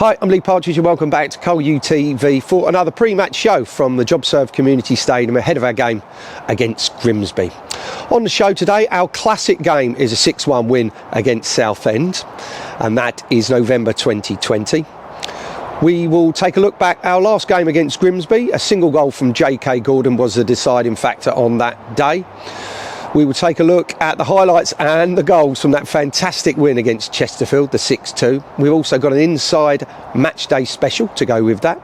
Hi, I'm Lee Partridge and welcome back to Cole UTV for another pre-match show from the JobServe Community Stadium ahead of our game against Grimsby. On the show today, our classic game is a 6-1 win against Southend, and that is November 2020. We will take a look back. Our last game against Grimsby, a single goal from J.K. Gordon was the deciding factor on that day. We will take a look at the highlights and the goals from that fantastic win against Chesterfield, the 6-2. We've also got an inside match day special to go with that.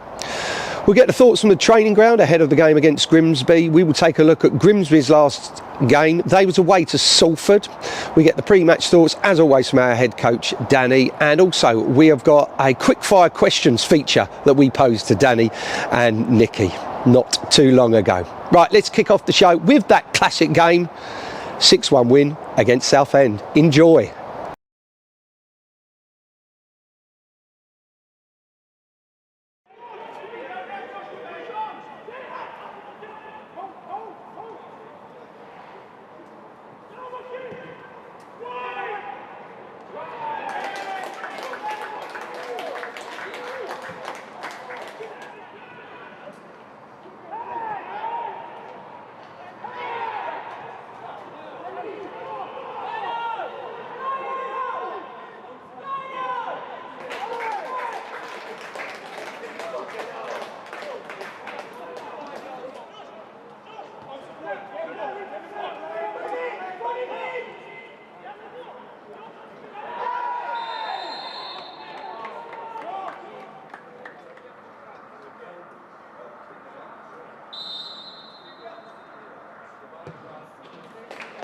We'll get the thoughts from the training ground ahead of the game against Grimsby. We will take a look at Grimsby's last game. They was away to Salford. We get the pre-match thoughts, as always, from our head coach, Danny. And also, we have got a quickfire questions feature that we posed to Danny and Nicky not too long ago. Right, let's kick off the show with that classic game. 6-1 win against Southend. Enjoy.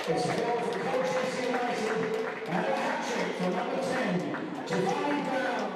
It's a goal for Grimsby United and a hat-trick for number 10, Danny Brown.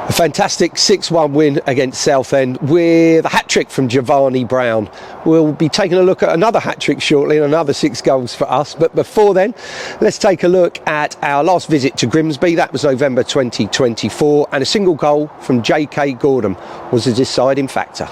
A fantastic 6-1 win against Southend with a hat-trick from Danny Brown. We'll be taking a look at another hat-trick shortly and another 6 goals for us. But before then, let's take a look at our last visit to Grimsby. That was November 2024, and a single goal from J.K. Gordon was the deciding factor.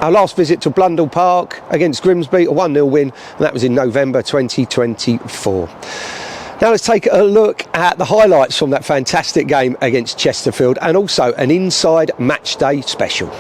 Our last visit to Blundell Park against Grimsby, a 1-0 win, and that was in November 2024. Now let's take a look at the highlights from that fantastic game against Chesterfield, and also an inside match day special.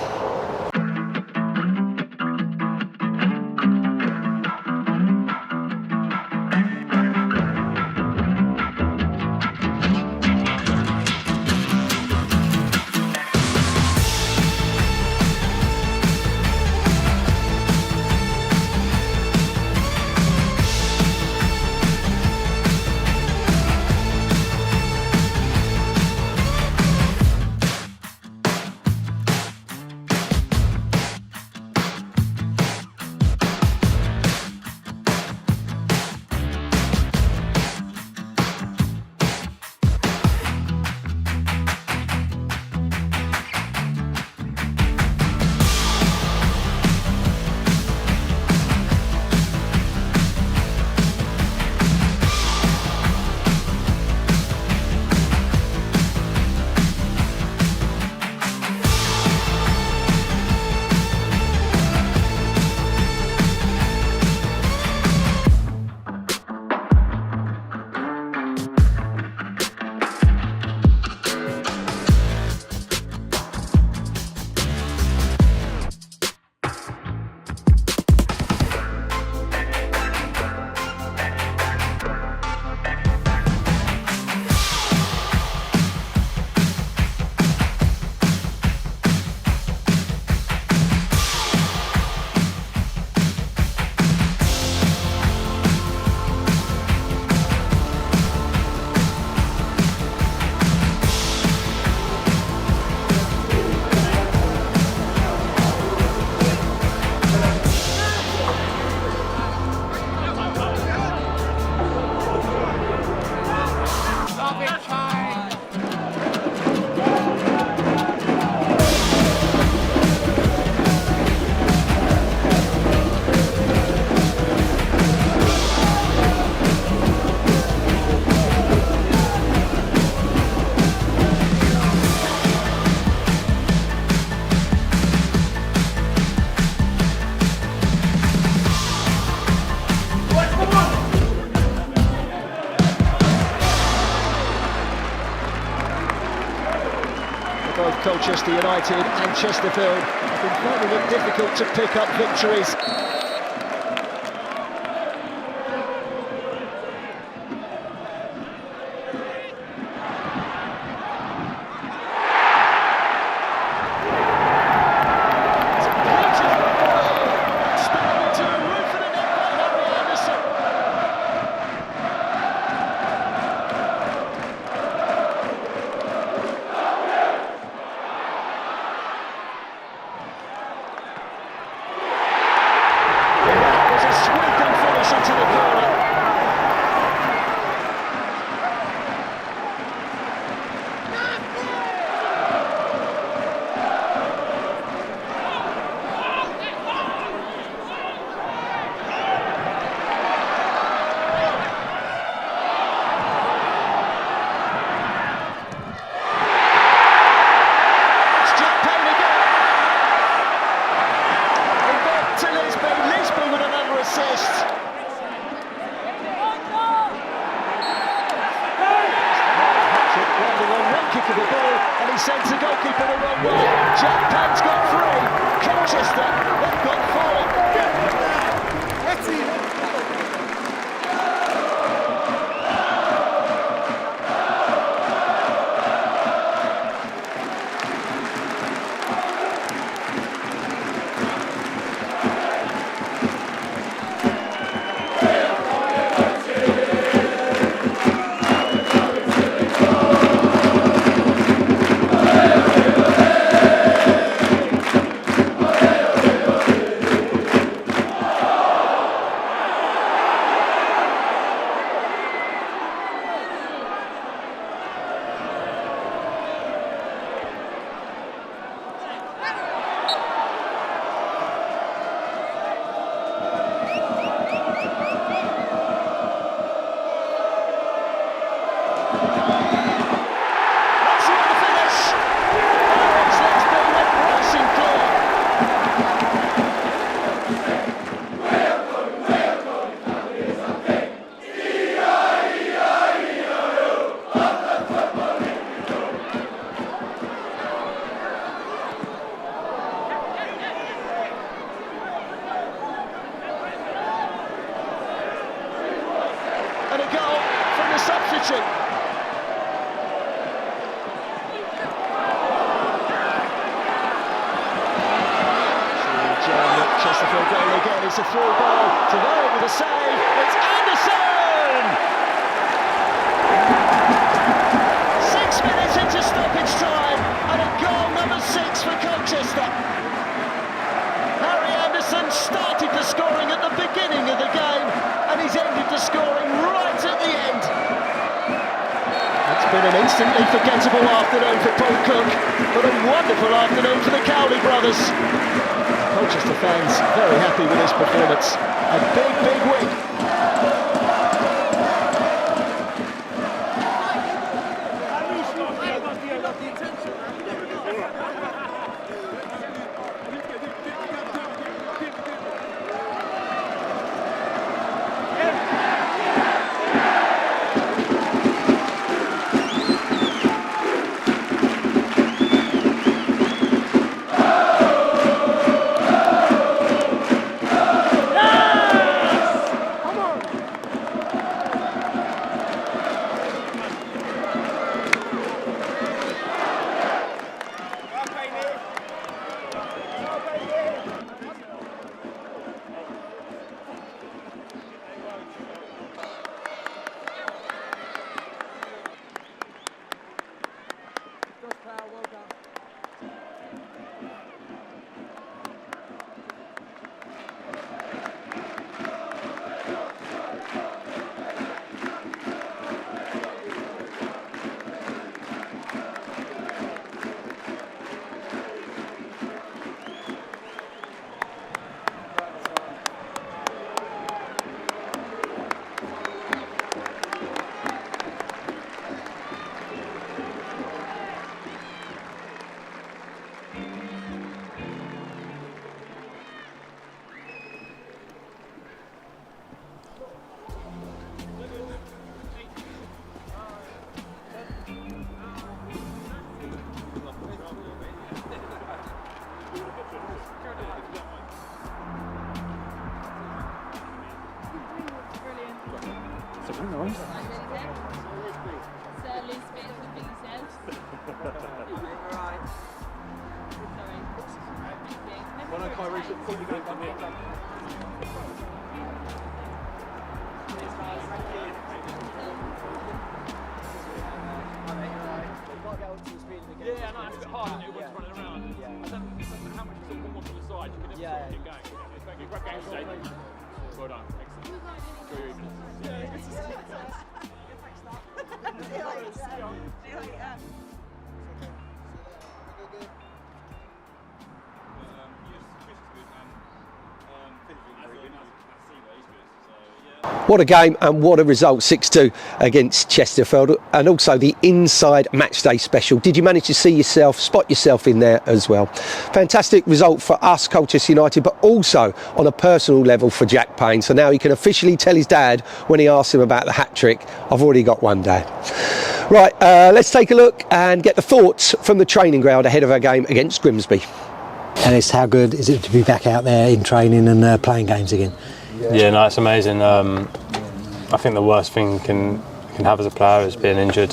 Both Colchester United and Chesterfield have been finding it difficult to pick up victories. Sends the goalkeeper the wrong way. Jack Pan's got three. Colchester, they've got four. finishing. Chesterfield goal again, it's a through ball, Travail with a save, it's Anderson! 6 minutes into stoppage time, and a goal number 6 for Colchester. Harry Anderson started the scoring at the beginning of the game, and he's ended the scoring right at the end. It's been an instantly forgettable afternoon for Paul Cook, but a wonderful afternoon for the Cowley brothers. Colchester fans very happy with his performance. A big win. What a game and what a result, 6-2 against Chesterfield, and also the inside matchday special. Did you manage to spot yourself in there as well? Fantastic result for us, Colchester United, but also on a personal level for Jack Payne. So now he can officially tell his dad when he asks him about the hat-trick, I've already got one, Dad. Right, let's take a look and get the thoughts from the training ground ahead of our game against Grimsby. Ellis, how good is it to be back out there in training and playing games again? Yeah, no, it's amazing. I think the worst thing you can have as a player is being injured,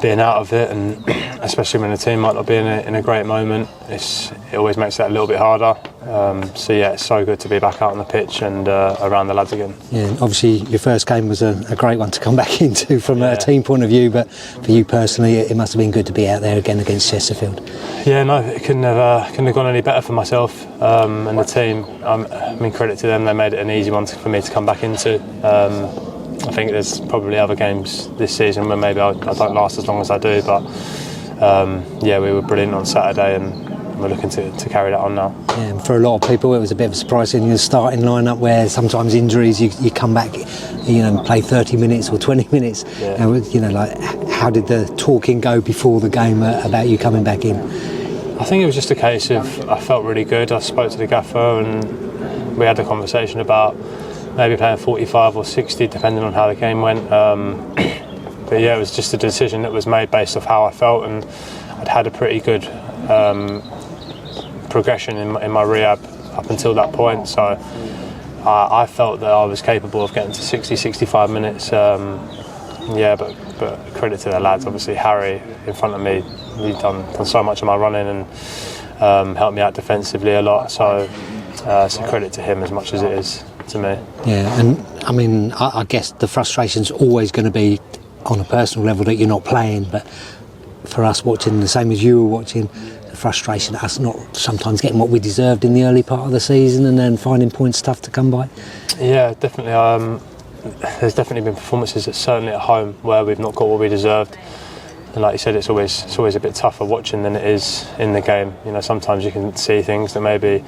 being out of it, and especially when the team might not be in a great moment, it always makes it a little bit harder. So yeah, it's so good to be back out on the pitch and around the lads again. Yeah, obviously your first game was a great one to come back into from a team point of view, but for you personally, it must have been good to be out there again against Chesterfield. Yeah, no, it couldn't have gone any better for myself and the team. I mean, credit to them, they made it an easy one for me to come back into. I think there's probably other games this season where maybe I don't last as long as I do, but yeah, we were brilliant on Saturday and we're looking to carry that on now. Yeah, and for a lot of people it was a bit of a surprise in your starting lineup where sometimes injuries you come back, play 30 minutes or 20 minutes. Yeah. And, how did the talking go before the game about you coming back in? I think it was just a case of I felt really good. I spoke to the gaffer and we had a conversation about maybe playing 45 or 60 depending on how the game went. But yeah, it was just a decision that was made based off how I felt, and I'd had a pretty good progression in my rehab up until that point, so I felt that I was capable of getting to 60-65 minutes Yeah, but credit to the lads. Obviously, Harry in front of me, he's done so much of my running and helped me out defensively a lot. So credit to him as much as it is to me. Yeah, and I mean, I guess the frustration's always going to be on a personal level that you're not playing, but for us watching, the same as you were watching, the frustration at us not sometimes getting what we deserved in the early part of the season and then finding points tough to come by. Yeah, definitely. There's definitely been performances, certainly at home, where we've not got what we deserved. And like you said, it's always a bit tougher watching than it is in the game. You know, sometimes you can see things that maybe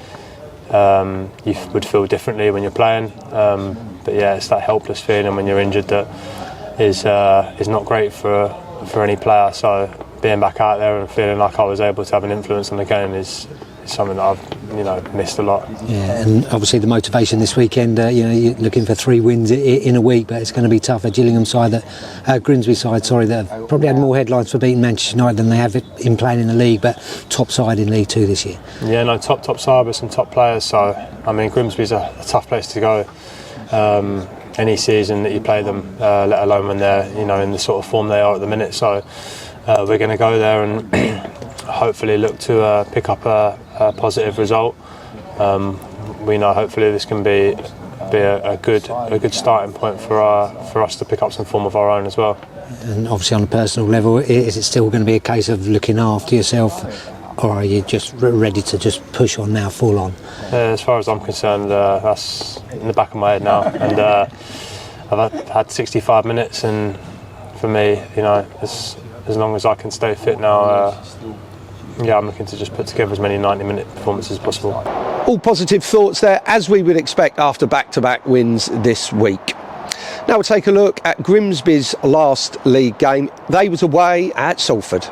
you would feel differently when you're playing. But yeah, it's that helpless feeling when you're injured that is not great for any player. So being back out there and feeling like I was able to have an influence on the game is something that I've missed a lot. Yeah, and obviously the motivation this weekend, you're looking for 3 wins in a week, but it's going to be tough. A Gillingham side, Grimsby side, that have probably had more headlines for beating Manchester United than they have in playing in the league, but top side in League 2 this year. Yeah, no, top side with some top players. So I mean, Grimsby's a tough place to go. Any season that you play them, let alone when they're in the sort of form they are at the minute. So we're going to go there and hopefully look to pick up a positive result. We know hopefully this can be a good starting point for us to pick up some form of our own as well. And obviously on a personal level, is it still going to be a case of looking after yourself, or are you just ready to just push on now, full on? As far as I'm concerned, that's in the back of my head now, and I've had 65 minutes, and for me, as long as I can stay fit now, I'm looking to just put together as many 90-minute performances as possible. All positive thoughts there, as we would expect after back-to-back wins this week. Now we'll take a look at Grimsby's last league game. They was away at Salford.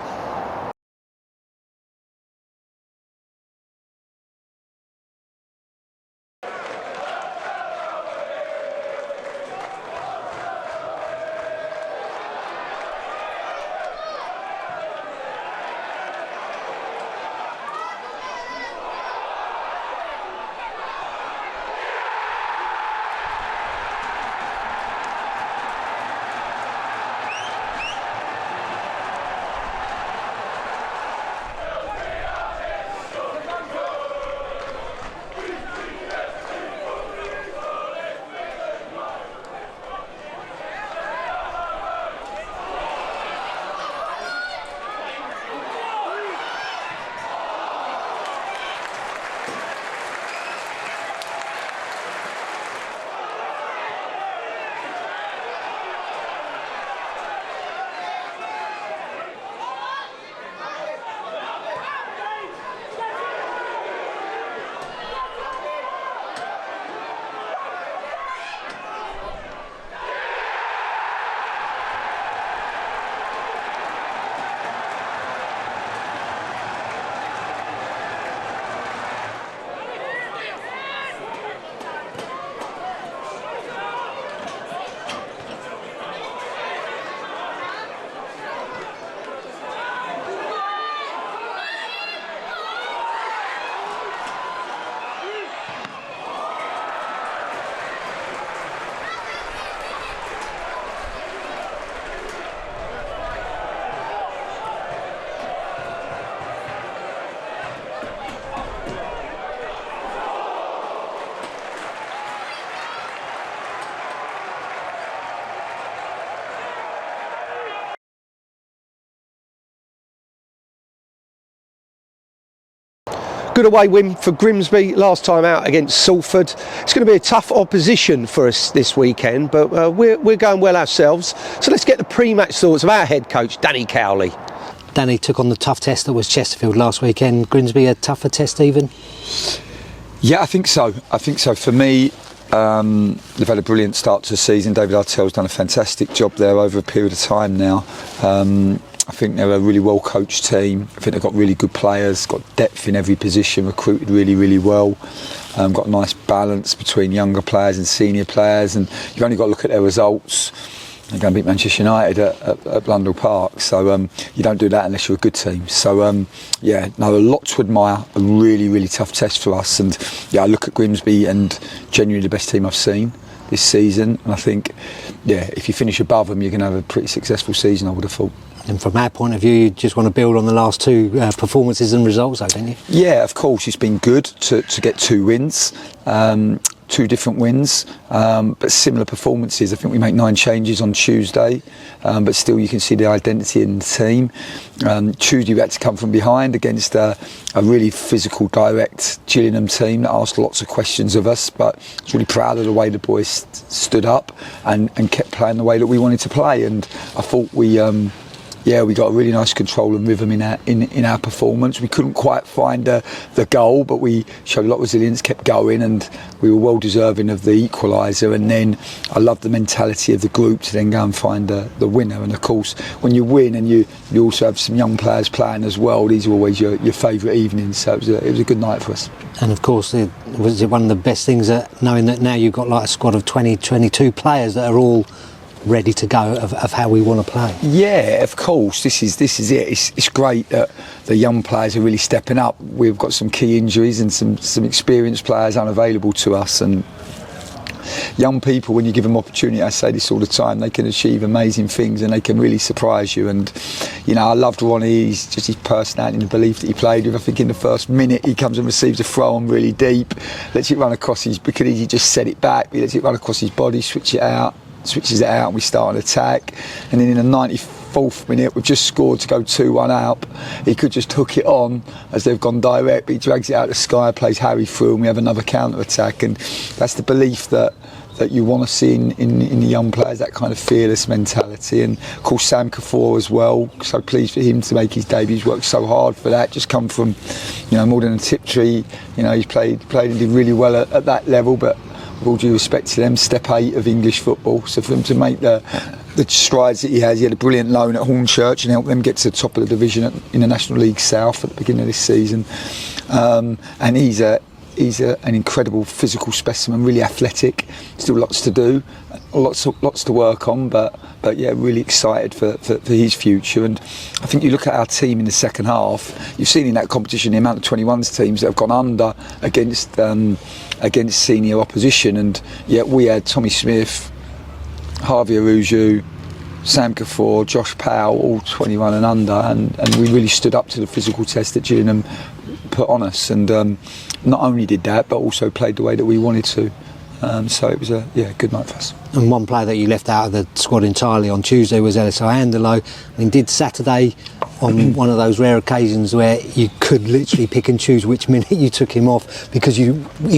Good away win for Grimsby last time out against Salford. It's going to be a tough opposition for us this weekend, but we're going well ourselves. So let's get the pre-match thoughts of our head coach, Danny Cowley. Danny took on the tough test that was Chesterfield last weekend. Grimsby a tougher test even? Yeah, I think so. For me, they've had a brilliant start to the season. David Artell's done a fantastic job there over a period of time now. I think they're a really well coached team. I think they've got really good players, got depth in every position, recruited really, really well. Got a nice balance between younger players and senior players, and you've only got to look at their results. They're going to beat Manchester United at Blundell Park, so you don't do that unless you're a good team. So a lot to admire. A really, really tough test for us, and I look at Grimsby and genuinely the best team I've seen. this season, and I think, if you finish above them, you're going to have a pretty successful season, I would have thought. And from our point of view, you just want to build on the last two performances and results, though, don't you? Yeah, of course, it's been good to get 2 wins. 2 different wins, but similar performances. I think we make 9 changes on Tuesday, but still you can see the identity in the team. Tuesday we had to come from behind against a really physical, direct Gillingham team that asked lots of questions of us, but I was really proud of the way the boys stood up and kept playing the way that we wanted to play, and I thought we got a really nice control and rhythm in our performance. We couldn't quite find the goal, but we showed a lot of resilience, kept going, and we were well deserving of the equaliser. And then I love the mentality of the group to then go and find the winner. And of course, when you win and you also have some young players playing as well, these are always your favourite evenings. So it was a good night for us. And of course, was it one of the best things knowing that now you've got like a squad of 22 players that are all ready to go of how we want to play? Yeah, of course, this is it. It's great that the young players are really stepping up. We've got some key injuries and some experienced players unavailable to us, and young people, when you give them opportunity, I say this all the time, they can achieve amazing things and they can really surprise you. And I loved Ronnie, just his personality and the belief that he played with. I think in the first minute he comes and receives a throw on really deep, lets it run across because he just set it back, he lets it run across his body, switches it out and we start an attack. And then in the 94th minute, we've just scored to go 2-1 up. He could just hook it on as they've gone direct, but he drags it out of the sky, plays Harry through, and we have another counter attack. And that's the belief that you want to see in the young players, that kind of fearless mentality. And of course Sam Kafour as well, so pleased for him to make his debut. He's worked so hard for that, just come from more than a Tiptree. He's played and did really well at that level, but with all due respect to them, step 8 of English football. So for him to make the strides that he had a brilliant loan at Hornchurch and helped them get to the top of the division in the National League South at the beginning of this season. And he's an incredible physical specimen, really athletic. Still lots to do, lots to work on, but really excited for his future. And I think you look at our team in the second half, you've seen in that competition the amount of 21s teams that have gone under against senior opposition, and yet we had Tommy Smith, Harvey Aruju, Sam Kafour, Josh Powell, all 21 and under, and we really stood up to the physical test that Gillingham put on us, and not only did that, but also played the way that we wanted to. So it was a good night for us. And one player that you left out of the squad entirely on Tuesday was Ellis Iandolo. Did Saturday, on one of those rare occasions where you could literally pick and choose which minute you took him off because he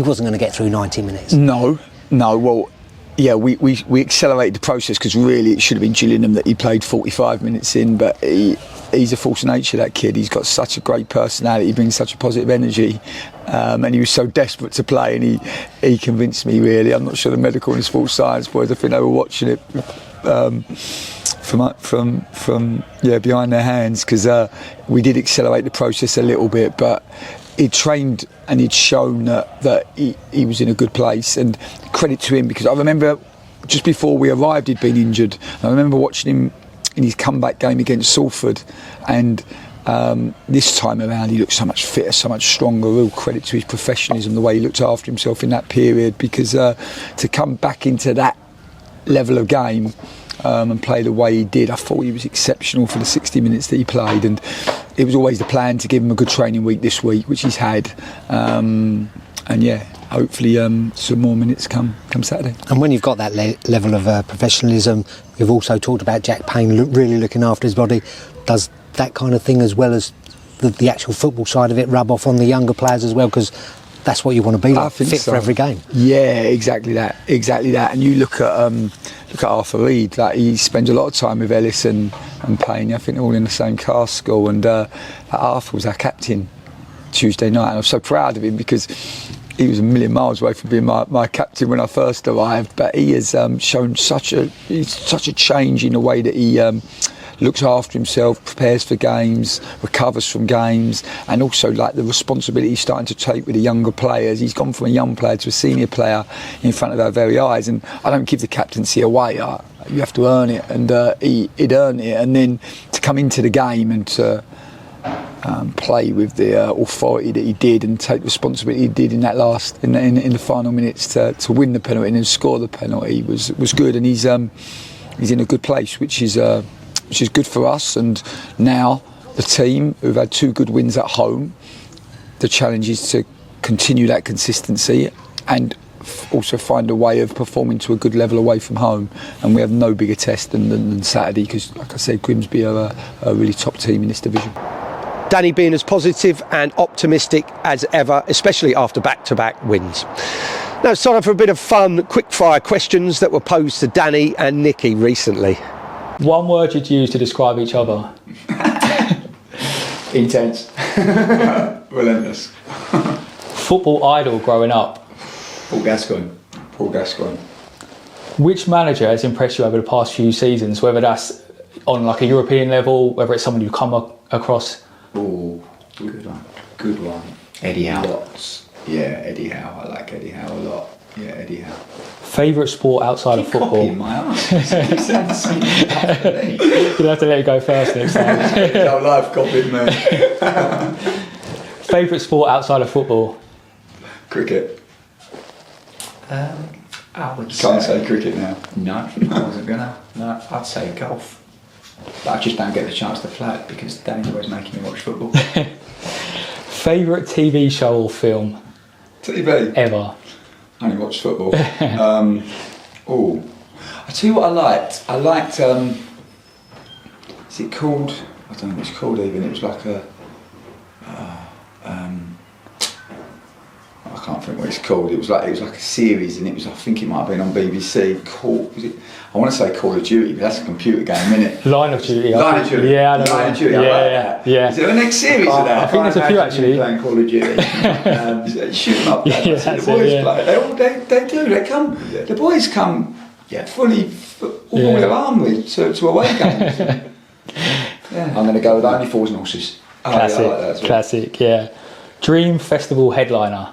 wasn't going to get through 90 minutes? No. Well, yeah, we accelerated the process because really it should have been Gillingham that he played 45 minutes in, but he's a force of nature, that kid. He's got such a great personality, he brings such a positive energy, and he was so desperate to play, and he convinced me, really. I'm not sure the medical and sports science boys, I think they were watching it from behind their hands, because we did accelerate the process a little bit, but he'd trained and he'd shown that he was in a good place, and credit to him, because I remember just before we arrived he'd been injured. I remember watching him in his comeback game against Salford, and this time around he looked so much fitter, so much stronger. Real credit to his professionalism, the way he looked after himself in that period, because to come back into that level of game and play the way he did, I thought he was exceptional for the 60 minutes that he played, and it was always the plan to give him a good training week this week, which he's had, and hopefully some more minutes come Saturday. And when you've got that level of professionalism, you've also talked about Jack Payne really looking after his body. Does that kind of thing, as well as the actual football side of it, rub off on the younger players as well? Because that's what you want to be like, fit for every game. Yeah, exactly that. And you look at Arthur Reid, like, he spends a lot of time with Ellis and Payne. I think they're all in the same cast school, and Arthur was our captain Tuesday night, and I'm so proud of him because he was a million miles away from being my captain when I first arrived, but he has shown such a change in the way that he looks after himself, prepares for games, recovers from games, and also like the responsibility he's starting to take with the younger players. He's gone from a young player to a senior player in front of our very eyes, and I don't give the captaincy away. You have to earn it, and he'd earned it, and then to come into the game and to play with the authority that he did and take responsibility he did in that in the final minutes to win the penalty and then score the penalty was good, and he's in a good place, which is good for us. And now the team, who've had 2 good wins at home, the challenge is to continue that consistency and also find a way of performing to a good level away from home. And we have no bigger test than Saturday, because, like I said, Grimsby are a really top team in this division. Danny being as positive and optimistic as ever, especially after back-to-back wins. Now it's time for a bit of fun quickfire questions that were posed to Danny and Nicky recently. One word you'd use to describe each other. Intense. Relentless. Football idol growing up. Paul Gascoigne. Which manager has impressed you over the past few seasons, whether that's on like a European level, whether it's someone you've come across? Oh, good one. Eddie Howe. Lots. Yeah, Eddie Howe. I like Eddie Howe a lot. Yeah, Eddie Howe. Favourite sport outside of football? Copying my arse. You said the same thing. You'll have to let it go first next time. No life copying me. Favourite sport outside of football? Cricket. I would Can't say cricket now. No, I wasn't gonna. No, I'd say golf. But I just don't get the chance to play it because Danny's always making me watch football. Favourite TV show or film? TV? Ever? I only watch football. I tell you what I liked, is it called, I don't know what it's called even, it was like a, I can't think what it's called. It was like a series, and it was, I think it might have been on BBC. I want to say Call of Duty, but that's a computer game, isn't it? Line of Duty. Line of Duty. Yeah, I know. Line of Duty. I like that. Yeah. Is there a next series of that? I think there's a few actually. Playing Call of Duty. Shoot them up. Yeah, The boys play. They do. They come. The boys come. Fully all their arm with to away games. I'm going to go with Only Fools and Horses. Classic. I like that as well. Classic. Yeah. Dream festival headliner.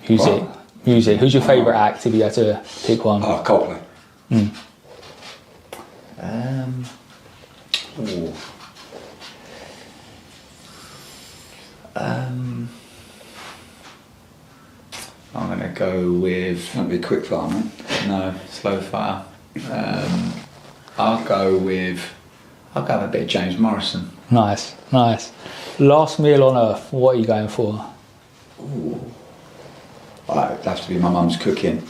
Who's it? Music. Who's your favourite act if you had to pick one? Coldplay. I'm going to go with... Don't be quick fire, mate. No, slow fire. I'll go with a bit of James Morrison. Nice. Last meal on earth. What are you going for? It'd have to be my mum's cooking.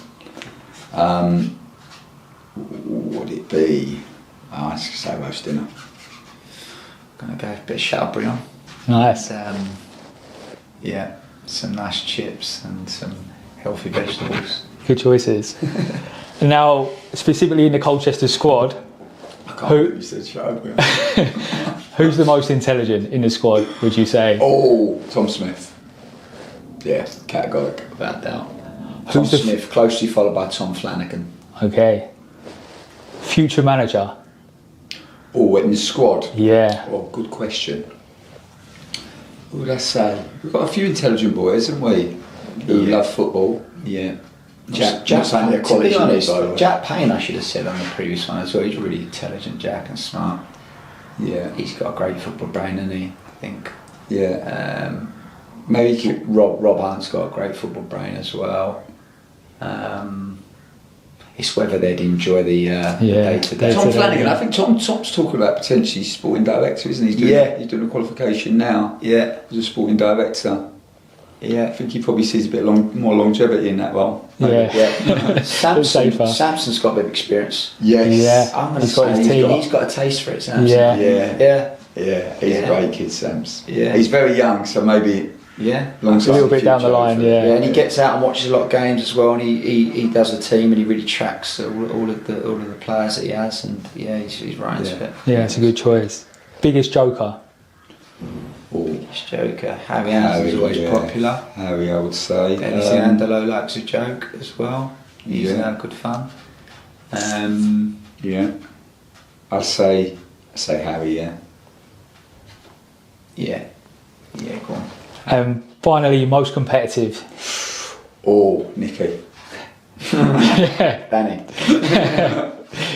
Would it be? I'd say roast dinner. Going to go with a bit of Chateaubriand. Nice. Some nice chips and some healthy vegetables. Good choices. Now, specifically in the Colchester squad, I can't believe you said Chateaubriand. who's the most intelligent in the squad, would you say? Tom Smith. Yeah, categoric. Without doubt. Tom Smith, closely followed by Tom Flanagan. Okay. Future manager? In the squad? Yeah. Good question. Who would I say? We've got a few intelligent boys, haven't we? Who love football. Yeah. Jack Payne, to be honest, Jack Payne I should have said on the previous one as well. He's really intelligent, Jack, and smart. Yeah. He's got a great football brain, hasn't he? I think. Yeah. Maybe Rob Hunt's got a great football brain as well. It's whether they'd enjoy the day-to-day. Tom Flanagan, I think Tom's talking about potentially sporting director, isn't he? He's doing a qualification now. Yeah. As a sporting director. Yeah. I think he probably sees a bit more longevity in that role. Yeah. Samson's got a bit of experience. Yes. Yeah. I'm going to say he's got a taste for it, Samson. Yeah. He's a great kid, Sams. Yeah. He's very young, so maybe. Yeah, a little bit down the line, yeah. And he gets out and watches a lot of games as well, and he does the team, and he really tracks all of the players that he has, and he's right into it. Yeah, it's a good choice. Biggest joker? Biggest joker. Harry is always popular. Harry, I would say. Dennis Iandolo likes a joke as well. He's good fun. I'd say Harry. Yeah, go on. Finally, most competitive? Nicky. Danny.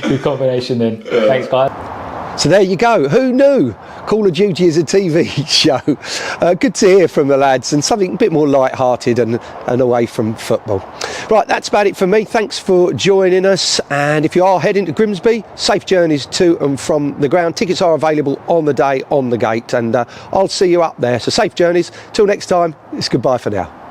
Good combination then. Thanks, guys. So there you go. Who knew? Call of Duty is a TV show. Good to hear from the lads, and something a bit more light-hearted and away from football. Right, that's about it for me. Thanks for joining us. And if you are heading to Grimsby, safe journeys to and from the ground. Tickets are available on the day on the gate, and I'll see you up there. So safe journeys. Till next time, it's goodbye for now.